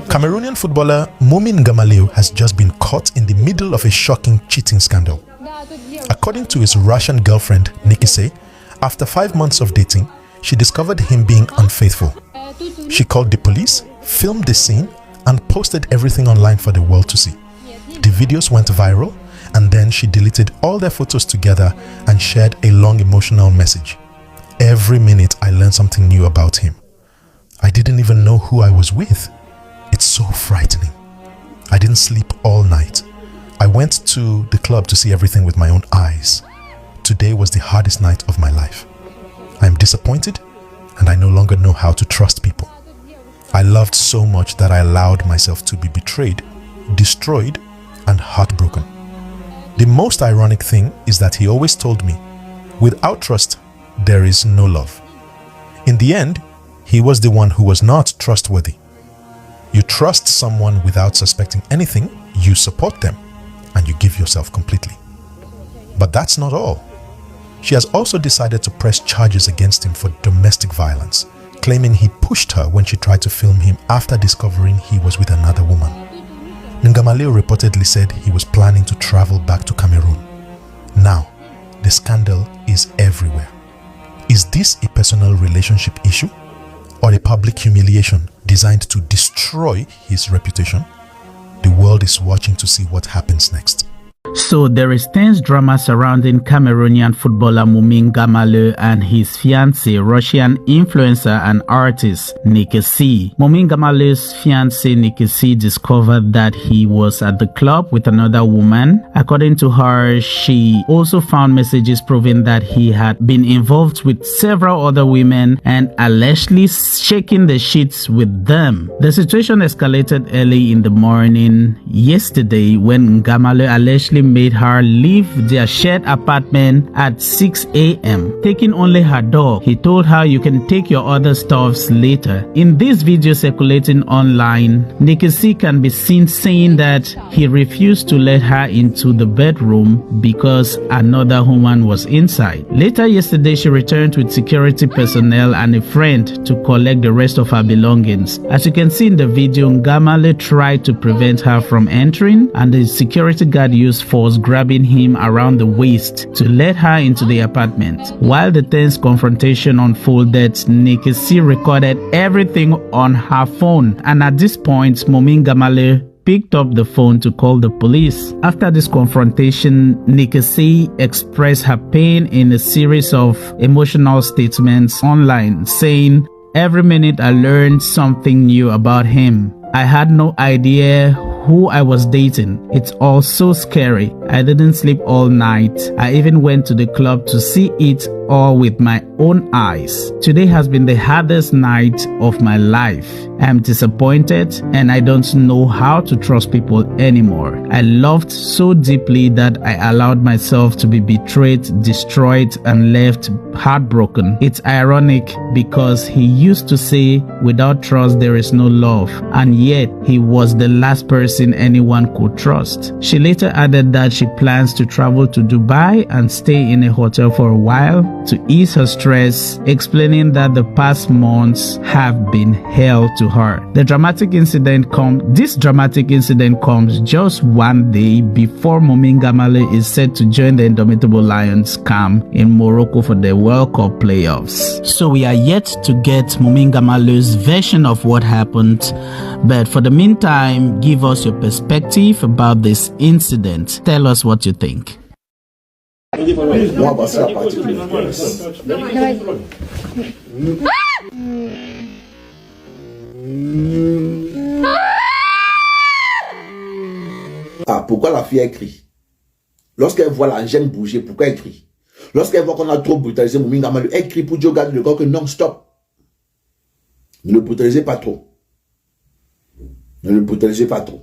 Cameroonian footballer Momin Gamaliu has just been caught in the middle of a shocking cheating scandal. According to his Russian girlfriend Nikise, after 5 months of dating, she discovered him being unfaithful. She called the police, filmed the scene, and posted everything online for the world to see. The videos went viral, and then she deleted all their photos together and shared a long emotional message. Every minute I learned something new about him. I didn't even know who I was with. It's so frightening. I didn't sleep all night. I went to the club to see everything with my own eyes. Today was the hardest night of my life. I am disappointed, and I no longer know how to trust people. I loved so much that I allowed myself to be betrayed, destroyed, and heartbroken. The most ironic thing is that he always told me, without trust, there is no love. In the end, he was the one who was not trustworthy. You trust someone without suspecting anything, you support them, and you give yourself completely. But that's not all. She has also decided to press charges against him for domestic violence, claiming he pushed her when she tried to film him after discovering he was with another woman. Ngamaleo reportedly said he was planning to travel back to Cameroon. Now, the scandal is everywhere. Is this a personal relationship issue or a public humiliation designed to destroy his reputation? The world is watching to see what happens next. So there is tense drama surrounding Cameroonian footballer Momin Gamaliu and his fiancée, Russian influencer and artist Nikise. Momin Gamaliu's fiancée Nikise discovered that he was at the club with another woman. According to her, she also found messages proving that he had been involved with several other women and allegedly shaking the sheets with them. The situation escalated early in the morning yesterday when Gamaliu allegedly made her leave their shared apartment at 6 a.m. taking only her dog. He told her, "You can take your other stuffs later." In this video circulating online, Nikise can be seen saying that he refused to let her into the bedroom because another woman was inside. Later yesterday, she returned with security personnel and a friend to collect the rest of her belongings. As you can see in the video, Gamaliu tried to prevent her from entering, and the security guard used force, grabbing him around the waist to let her into the apartment. While the tense confrontation unfolded, Nikise recorded everything on her phone, and at this point, Momin Gamaliu picked up the phone to call the police. After this confrontation, Nikise expressed her pain in a series of emotional statements online, saying, "Every minute I learned something new about him. I had no idea who I was dating. It's all so scary. I didn't sleep all night. I even went to the club to see it all with my own eyes. Today has been the hardest night of my life. I'm disappointed and I don't know how to trust people anymore. I loved so deeply that I allowed myself to be betrayed, destroyed, and left heartbroken. It's ironic because he used to say, without trust there is no love, and yet he was the last person anyone could trust." She later added that she plans to travel to Dubai and stay in a hotel for a while to ease her stress, explaining that the past months have been hell to her. This dramatic incident comes just one day before Momin Gamaliu is set to join the Indomitable Lions camp in Morocco for the World Cup playoffs. So we are yet to get Momin Gamaliu's version of what happened, but for the meantime, give us your perspective about this incident. Tell us what you think. On va passer la partie qui m'intéresse. Ah, pourquoi la fille a écrit? Lorsqu'elle voit la gêne bouger, pourquoi elle crie? Lorsqu'elle voit qu'on a trop brutalisé Momin Gamaliu, elle crie pour Dieu garde le corps que non, stop. Ne le brutalisez pas trop. Ne le brutalisez pas trop.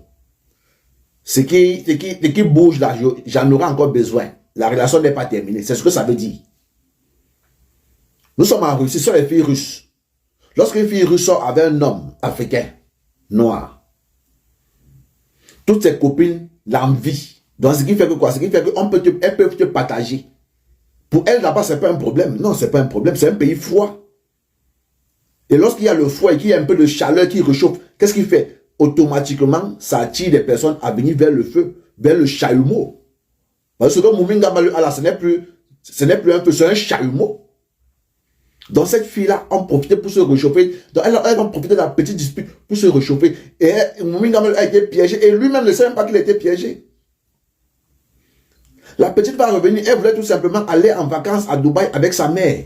Ce qui bouge là, j'en aurai encore besoin. La relation n'est pas terminée. C'est ce que ça veut dire. Nous sommes en Russie, ce sont les filles russes. Lorsqu'une fille russe sort avec un homme africain, noir, toutes ses copines l'envient. Donc, ce qui fait que quoi? Ce qui fait qu'elles peuvent te partager. Pour elle, là-bas, ce n'est pas un problème. Non, ce n'est pas un problème. C'est un pays froid. Et lorsqu'il y a le foie et qu'il y a un peu de chaleur qui réchauffe, qu'est-ce qu'il fait? Automatiquement, ça attire des personnes à venir vers le feu, vers le chalumeau. Parce que ce que Moumi Ngamalu a là, ce n'est plus un feu, c'est un chalumeau. Donc cette fille-là en profitait pour se réchauffer. Donc elle en profitait de la petite dispute pour se réchauffer. Et Moumi Ngamalu a été piégé. Et lui-même ne sait même pas qu'il a été piégé. La petite va revenir. Elle voulait tout simplement aller en vacances à Dubaï avec sa mère.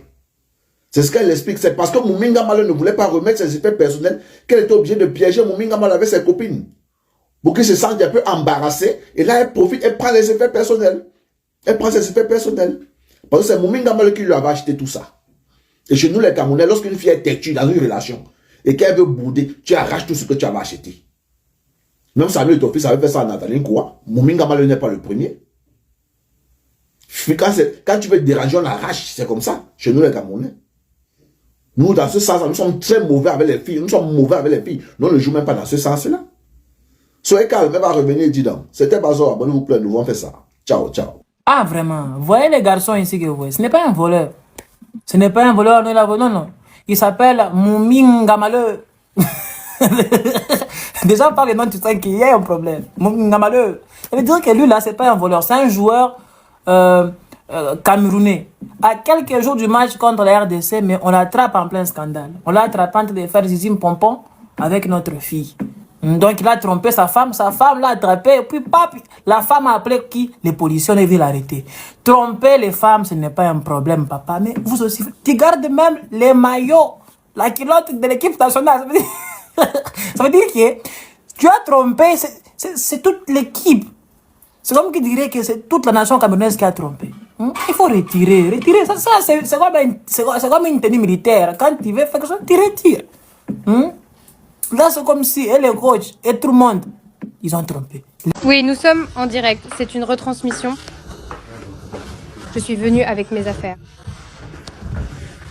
C'est ce qu'elle explique. C'est parce que Moumi Ngamalu ne voulait pas remettre ses effets personnels qu'elle était obligée de piéger Moumi Ngamalu avec ses copines. Pour qu'il se sente un peu embarrassé. Et là, elle profite, elle prend les effets personnels. Elle prend ses effets personnels. Parce que c'est Moumi Ngamalu qui lui avait acheté tout ça. Et chez nous, les Camerounais, lorsqu'une fille est têtue dans une relation et qu'elle veut bouder, tu arraches tout ce que tu avais acheté. Même Samuel Tofi, ça avait fait ça à Nathalie Koua. Moumi Ngamalu n'est pas le premier. Quand tu veux te déranger, on arrache. C'est comme ça, chez nous, les Camerounais. Nous, dans ce sens, nous sommes très mauvais avec les filles. Nous sommes mauvais avec les filles. Nous ne jouons même pas dans ce sens-là. Soyez calme, elle va revenir et dire donc. C'était pas ça, abonnez-vous plein, nous allons faire ça. Ciao, ciao. Ah, vraiment. Voyez les garçons ici que vous voyez. Ce n'est pas un voleur. Ce n'est pas un voleur, non, non. Il s'appelle Moumi Ngamalu. Déjà, par le nom, tu sais qu'il y a un problème. Moumi Ngamalu. Ça veut dire que lui, là, c'est pas un voleur. C'est un joueur camerounais. À quelques jours du match contre la RDC, mais on l'attrape en plein scandale. On l'a attrapé en train de faire zizim pompon avec notre fille. Donc, il a trompé sa femme l'a attrapé, et puis, la femme a appelé qui? Les policiers, on a vu l'arrêter. Tromper les femmes, ce n'est pas un problème, papa, mais vous aussi, tu gardes même les maillots, la culotte de l'équipe nationale. Ça veut dire que tu as trompé, c'est toute l'équipe. C'est comme qui dirait que c'est toute la nation camerounaise qui a trompé. Il faut retirer. Ça c'est comme une tenue militaire. Quand tu veux faire quelque chose, tu retires. Là, c'est comme si les coachs et tout le monde, ils ont trompé. Oui, nous sommes en direct. C'est une retransmission. Je suis venue avec mes affaires.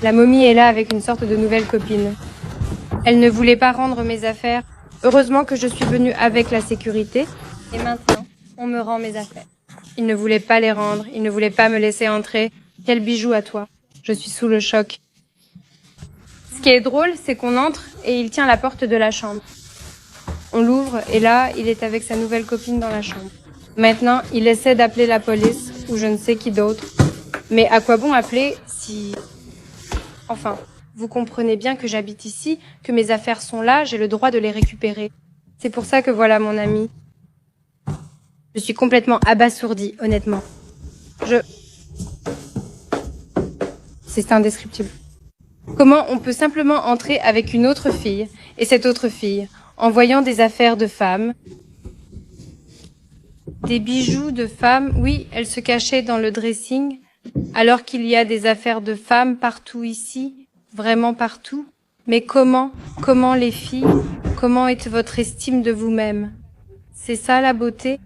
La momie est là avec une sorte de nouvelle copine. Elle ne voulait pas rendre mes affaires. Heureusement que je suis venue avec la sécurité. Et maintenant, on me rend mes affaires. Il ne voulait pas les rendre. Il ne voulait pas me laisser entrer. Quel bijou à toi. Je suis sous le choc. Ce qui est drôle, c'est qu'on entre et il tient la porte de la chambre. On l'ouvre et là, il est avec sa nouvelle copine dans la chambre. Maintenant, il essaie d'appeler la police ou je ne sais qui d'autre. Mais à quoi bon appeler si... Enfin, vous comprenez bien que j'habite ici, que mes affaires sont là, j'ai le droit de les récupérer. C'est pour ça que voilà mon ami. Je suis complètement abasourdie, honnêtement. C'est indescriptible. Comment on peut simplement entrer avec une autre fille, et cette autre fille, en voyant des affaires de femmes, des bijoux de femmes, oui, elle se cachait dans le dressing, alors qu'il y a des affaires de femmes partout ici, vraiment partout. Mais comment les filles, comment est votre estime de vous-même? C'est ça la beauté?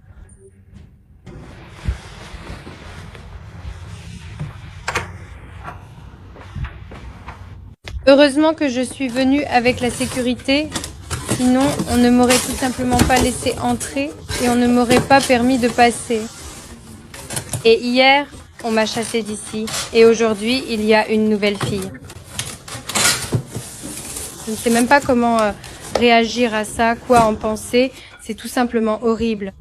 Heureusement que je suis venue avec la sécurité, sinon on ne m'aurait tout simplement pas laissé entrer et on ne m'aurait pas permis de passer. Et hier, on m'a chassée d'ici et aujourd'hui, il y a une nouvelle fille. Je ne sais même pas comment réagir à ça, quoi en penser, c'est tout simplement horrible.